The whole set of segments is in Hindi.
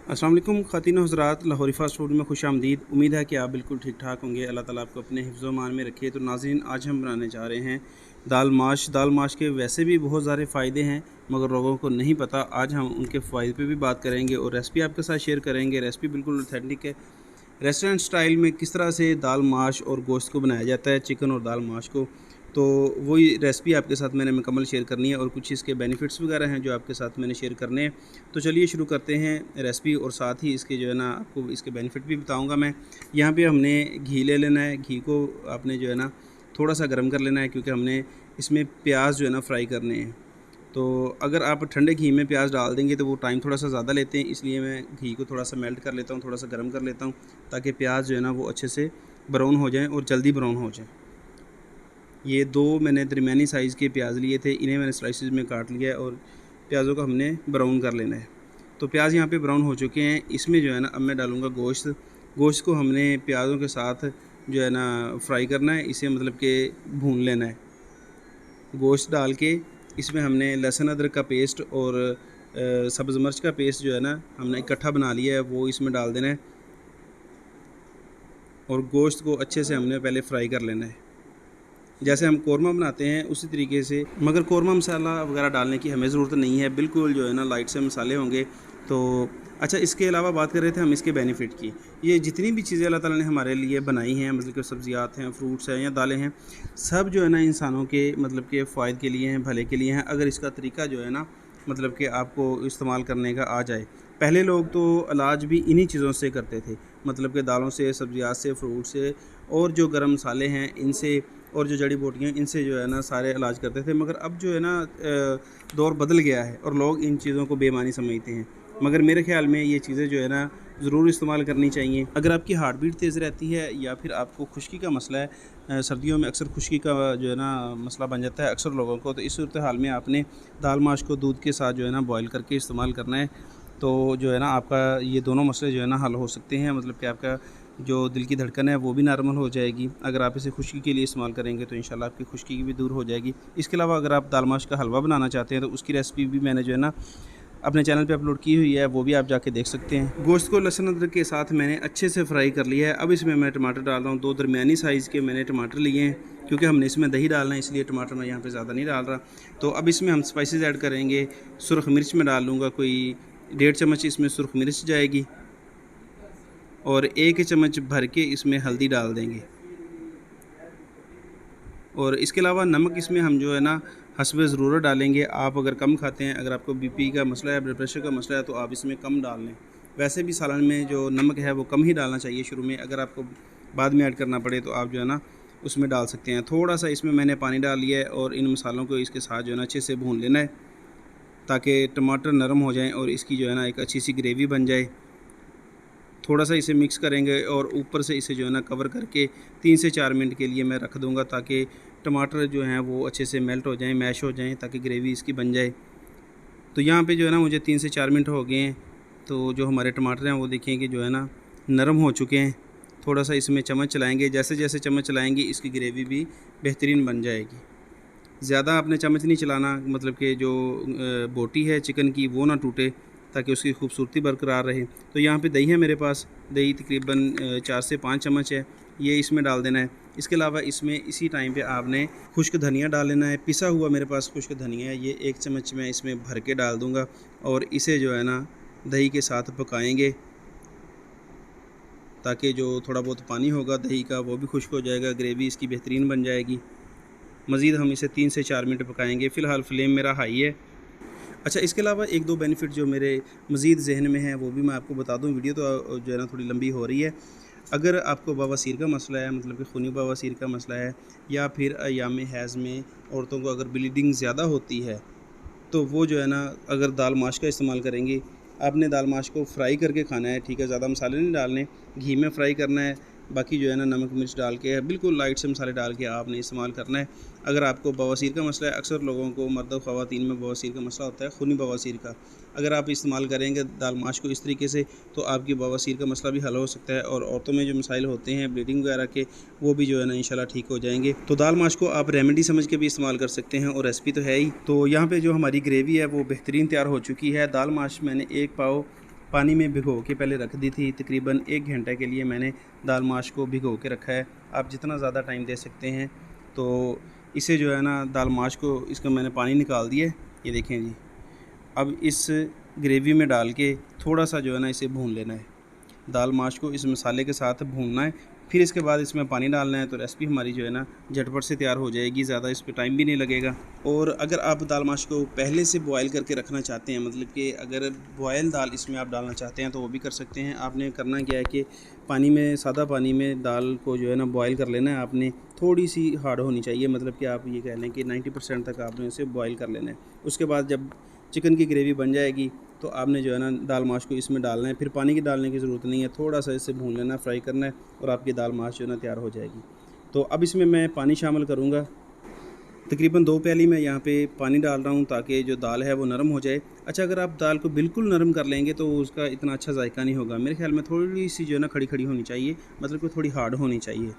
अस्सलाम वालेकुम ख़वातीन हज़रात, लाहौरी फ़ास्ट फूड में खुशामदीद। उम्मीद है कि आप बिल्कुल ठीक ठाक होंगे। अल्लाह ताला आपको अपने हिफ्ज़ मान में रखे। तो नाज़रीन, आज हम बनाने जा रहे हैं दाल माश। दाल माश के वैसे भी बहुत सारे फ़ायदे हैं मगर लोगों को नहीं पता। आज हम उनके फ़ायदे पे भी बात करेंगे और रेसिपी आपके साथ शेयर करेंगे। रेसिपी बिल्कुल ऑथेंटिक है। रेस्टोरेंट स्टाइल में किस तरह से दाल माश और गोश्त को बनाया जाता है, चिकन और दाल माश को, तो वही रेसिपी आपके साथ मैंने मुकम्मल शेयर करनी है और कुछ इसके बेनिफिट्स वगैरह हैं जो आपके साथ मैंने शेयर करने हैं। तो चलिए शुरू करते हैं रेसिपी और साथ ही इसके जो है ना आपको इसके बेनिफिट भी बताऊंगा मैं। यहाँ पे हमने घी ले लेना है। घी को आपने जो है ना थोड़ा सा गर्म कर लेना है क्योंकि हमने इसमें प्याज जो है ना फ्राई करने हैं। तो अगर आप ठंडे घी में प्याज डाल देंगे तो वो टाइम थोड़ा सा ज़्यादा लेते हैं, इसलिए मैं घी को थोड़ा सा मेल्ट कर लेता हूँ, थोड़ा सा गर्म कर लेता हूँ ताकि प्याज जो है ना वो अच्छे से ब्राउन हो जाएँ और जल्दी ब्राउन हो जाए। ये दो मैंने दरमियानी साइज़ के प्याज लिए थे, इन्हें मैंने स्लाइसेस में काट लिया है और प्याज़ों को हमने ब्राउन कर लेना है। तो प्याज यहाँ पे ब्राउन हो चुके हैं। इसमें जो है ना अब मैं डालूँगा गोश्त। गोश्त को हमने प्याज़ों के साथ जो है ना फ्राई करना है, इसे मतलब कि भून लेना है। गोश्त डाल के इसमें हमने लहसुन अदरक का पेस्ट और सब्ज़ मिर्च का पेस्ट जो है ना हमने इकट्ठा बना लिया है, वो इसमें डाल देना है और गोश्त को अच्छे से हमने पहले फ्राई कर लेना है जैसे हम कौरमा बनाते हैं उसी तरीके से। मगर कौरमा मसाला वगैरह डालने की हमें ज़रूरत नहीं है, बिल्कुल जो है ना लाइट से मसाले होंगे। तो अच्छा, इसके अलावा बात कर रहे थे हम इसके बेनिफिट की। ये जितनी भी चीज़ें अल्लाह ताला ने हमारे लिए बनाई हैं, मतलब कि सब्ज़ियात हैं, फ्रूट्स हैं या दालें हैं, सब जो है ना इंसानों के मतलब के फ़ायदे के लिए हैं, भले के लिए हैं, अगर इसका तरीका जो है ना मतलब कि आपको इस्तेमाल करने का आ जाए। पहले लोग तो इलाज भी इन्हीं चीज़ों से करते थे, मतलब कि दालों से, सब्ज़ियात से, फ्रूट से और जो गर्म मसाले हैं इनसे और जो जड़ी बूटियाँ इनसे जो है ना सारे इलाज करते थे। मगर अब जो है ना दौर बदल गया है और लोग इन चीज़ों को बेईमानी समझते हैं। मगर मेरे ख़्याल में ये चीज़ें जो है ना ज़रूर इस्तेमाल करनी चाहिए। अगर आपकी हार्ट बीट तेज़ रहती है या फिर आपको खुश्की का मसला है, सर्दियों में अक्सर खुश्की का जो है ना मसला बन जाता है अक्सर लोगों को, तो इस सूरत हाल में आपने दाल माश को दूध के साथ जो है ना बॉयल करके इस्तेमाल करना है। तो जो है ना आपका ये दोनों मसले जो है ना हल हो सकते हैं, मतलब कि आपका जो दिल की धड़कन है वो भी नॉर्मल हो जाएगी। अगर आप इसे खुश्की के लिए इस्तेमाल करेंगे तो इंशाल्लाह आपकी खुश्की भी दूर हो जाएगी। इसके अलावा अगर आप दाल माश का हलवा बनाना चाहते हैं तो उसकी रेसिपी भी मैंने जो है ना अपने चैनल पे अपलोड की हुई है, वो भी आप जाके देख सकते हैं। गोश्त को लहसुन अदरक के साथ मैंने अच्छे से फ्राई कर लिया है। अब इसमें मैं टमाटर डाल रहा हूँ। दो दरमियानी साइज़ के मैंने टमाटर लिए हैं क्योंकि हमने इसमें दही डालना है, इसलिए टमाटर मैं यहाँ पे ज़्यादा नहीं डाल रहा। तो अब इसमें हम स्पाइसेस ऐड करेंगे। सुरख मिर्च में डाल लूँगा, कोई 1.5 चम्मच इसमें सुरख मिर्च जाएगी और 1 चम्मच भर के इसमें हल्दी डाल देंगे। और इसके अलावा नमक इसमें हम जो है ना हस्बे ज़रूरत डालेंगे। आप अगर कम खाते हैं, अगर आपको बीपी का मसला है, ब्लड प्रेशर का मसला है, तो आप इसमें कम डाल लें। वैसे भी सालन में जो नमक है वो कम ही डालना चाहिए शुरू में, अगर आपको बाद में ऐड करना पड़े तो आप जो है ना उसमें डाल सकते हैं। थोड़ा सा इसमें मैंने पानी डाल लिया है और इन मसालों को इसके साथ जो है ना अच्छे से भून लेना है ताकि टमाटर नरम हो जाएँ और इसकी जो है ना एक अच्छी सी ग्रेवी बन जाए। थोड़ा सा इसे मिक्स करेंगे और ऊपर से इसे जो है ना कवर करके 3 से 4 मिनट के लिए मैं रख दूँगा ताकि टमाटर जो हैं वो अच्छे से मेल्ट हो जाएँ, मैश हो जाएँ, ताकि ग्रेवी इसकी बन जाए। तो यहाँ पे जो है ना मुझे 3 से 4 मिनट हो गए हैं। तो जो हमारे टमाटर हैं वो देखिए कि जो है ना नरम हो चुके हैं। थोड़ा सा इसमें चम्मच चलाएँगे, जैसे जैसे चम्मच चलाएँगे इसकी ग्रेवी भी बेहतरीन बन जाएगी। ज़्यादा आपने चम्मच नहीं चलाना, मतलब कि जो बोटी है चिकन की वो ना टूटे, ताकि उसकी खूबसूरती बरकरार रहे। तो यहाँ पे दही है मेरे पास, दही तकरीबन 4 से 5 चम्मच है, ये इसमें डाल देना है। इसके अलावा इसमें इसी टाइम पे आपने खुश्क धनिया डाल लेना है। पिसा हुआ मेरे पास खुश्क धनिया है, ये 1 चम्मच मैं इसमें भर के डाल दूँगा और इसे जो है ना दही के साथ पकाएँगे ताकि जो थोड़ा बहुत पानी होगा दही का वो भी खुश्क हो जाएगा, ग्रेवी इसकी बेहतरीन बन जाएगी। मज़ीद हम इसे 3 से 4 मिनट पकाएंगे। फ़िलहाल फ्लेम मेरा हाई है। अच्छा, इसके अलावा 1-2 बेनिफिट जो मेरे मज़ीद ज़हन में हैं वो भी मैं आपको बता दूँ। वीडियो तो जो है ना थोड़ी लंबी हो रही है। अगर आपको बवासीर का मसला है, मतलब कि खूनी बवासीर का मसला है, या फिर अय्याम हैज़ में औरतों को अगर ब्लीडिंग ज़्यादा होती है, तो वो जो है ना अगर दाल माश का इस्तेमाल करेंगी। आपने दाल माश को फ्राई करके खाना है, ठीक है, ज़्यादा मसाले नहीं डालने, घी में फ्राई करना है। बाकी जो है ना नमक मिर्च डाल के बिल्कुल लाइट से मसाले डाल के आपने इस्तेमाल करना है। अगर आपको बवासीर का मसला है, अक्सर लोगों को मर्द और ख़वातीन में बवासीर का मसला होता है, खूनी बवासीर का, अगर आप इस्तेमाल करेंगे दाल माश को इस तरीके से तो आपकी बवासीर का मसला भी हल हो सकता है और औरतों में जो मसाइल होते हैं ब्लीडिंग वगैरह के, वो भी जो है ना इंशाल्लाह ठीक हो जाएंगे। तो दाल माश को आप रेमेडी समझ के भी इस्तेमाल कर सकते हैं और रेसिपी तो है ही। तो यहाँ पे जो हमारी ग्रेवी है वो बेहतरीन तैयार हो चुकी है। दाल माश मैंने 1 पाव पानी में भिगो के पहले रख दी थी। तकरीबन 1 घंटे के लिए मैंने दाल माश को भिगो के रखा है। आप जितना ज़्यादा टाइम दे सकते हैं। तो इसे जो है ना दाल माश को, इसका मैंने पानी निकाल दिया, ये देखें जी। अब इस ग्रेवी में डाल के थोड़ा सा जो है ना इसे भून लेना है। दाल माश को इस मसाले के साथ भूनना है, फिर इसके बाद इसमें पानी डालना है। तो रेसिपी हमारी जो है ना झटपट से तैयार हो जाएगी, ज़्यादा इस पर टाइम भी नहीं लगेगा। और अगर आप दाल माश को पहले से बॉयल करके रखना चाहते हैं, मतलब कि अगर बॉयल दाल इसमें आप डालना चाहते हैं तो वो भी कर सकते हैं। आपने करना क्या है कि पानी में, सादा पानी में दाल को जो है ना बॉयल कर लेना है। आपने थोड़ी सी हार्ड होनी चाहिए, मतलब कि आप ये कह लें कि 90% तक आपने इसे बॉयल कर लेना है। उसके बाद जब चिकन की ग्रेवी बन जाएगी तो आपने जो है ना दाल माश को इसमें डालना है। फिर पानी की डालने की ज़रूरत नहीं है, थोड़ा सा इसे भून लेना, फ्राई करना है और आपकी दाल माश जो है ना तैयार हो जाएगी। तो अब इसमें मैं पानी शामिल करूँगा। तकरीबन 2 प्याली मैं यहाँ पे पानी डाल रहा हूँ ताकि जो दाल है वो नरम हो जाए। अच्छा, अगर आप दाल को बिल्कुल नरम कर लेंगे तो उसका इतना अच्छा जायका नहीं होगा। मेरे ख्याल में थोड़ी सी जो है ना खड़ी खड़ी होनी चाहिए, मतलब कि थोड़ी हार्ड होनी चाहिए।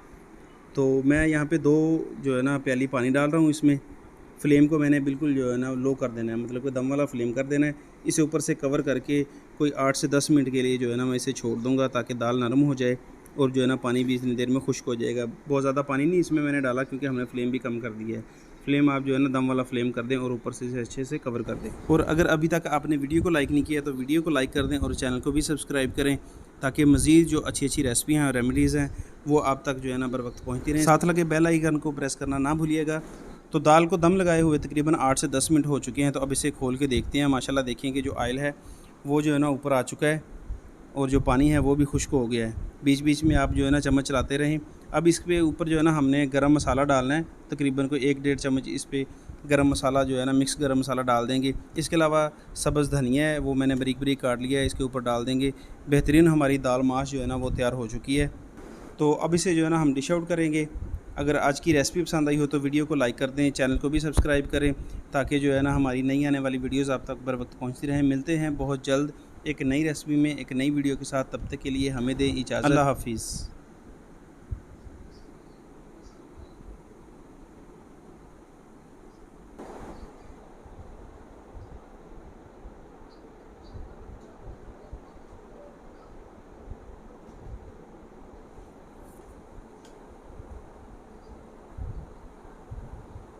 तो मैं यहाँ पे 2 जो है ना प्याली पानी डाल रहा हूँ इसमें। फ्लेम को मैंने बिल्कुल जो है ना लो कर देना है, मतलब कि दम वाला फ्लेम कर देना है। इसे ऊपर से कवर करके कोई 8 से 10 मिनट के लिए जो है ना मैं इसे छोड़ दूँगा ताकि दाल नरम हो जाए और जो है ना पानी भी इतनी देर में खुश्क हो जाएगा। बहुत ज़्यादा पानी नहीं इसमें मैंने डाला क्योंकि हमने फ्लेम भी कम कर दिया है। फ्लेम आप जो है ना दम वाला फ्लेम कर दें और ऊपर से इसे अच्छे से कवर कर दें। और अगर अभी तक आपने वीडियो को लाइक नहीं किया तो वीडियो को लाइक कर दें और चैनल को भी सब्सक्राइब करें ताकि मज़ीद जो अच्छी अच्छी रेसिपियाँ हैं और रेमेडीज़ हैं वो आप तक जो है ना बर वक्त पहुँचती रहें। साथ लगे बेल आइकन को प्रेस करना ना भूलिएगा। तो दाल को दम लगाए हुए तकरीबन 8 से 10 मिनट हो चुके हैं। तो अब इसे खोल के देखते हैं। माशाल्लाह देखिए कि जो ऑयल है वो जो है ना ऊपर आ चुका है और जो पानी है वो भी खुश्क हो गया है। बीच बीच में आप जो है ना चम्मच चलाते रहें। अब इसके ऊपर जो है ना हमने गरम मसाला डालना है, तकरीबन कोई 1-1.5 चम्मच इस पर गरम मसाला जो है ना मिक्स गरम मसाला डाल देंगे। इसके अलावा सब्ज़ धनिया है वो मैंने बारीक बारीक काट लिया है, इसके ऊपर डाल देंगे। बेहतरीन हमारी दाल माश जो है ना वो तैयार हो चुकी है। तो अब इसे जो है ना हम डिश आउट करेंगे। अगर आज की रेसिपी पसंद आई हो तो वीडियो को लाइक कर दें, चैनल को भी सब्सक्राइब करें ताकि जो है ना हमारी नई आने वाली वीडियोज़ आप तक बर वक्त पहुँचती रहें। मिलते हैं बहुत जल्द एक नई रेसिपी में, एक नई वीडियो के साथ। तब तक के लिए हमें दें इजाज़त। अल्लाह हाफिज़।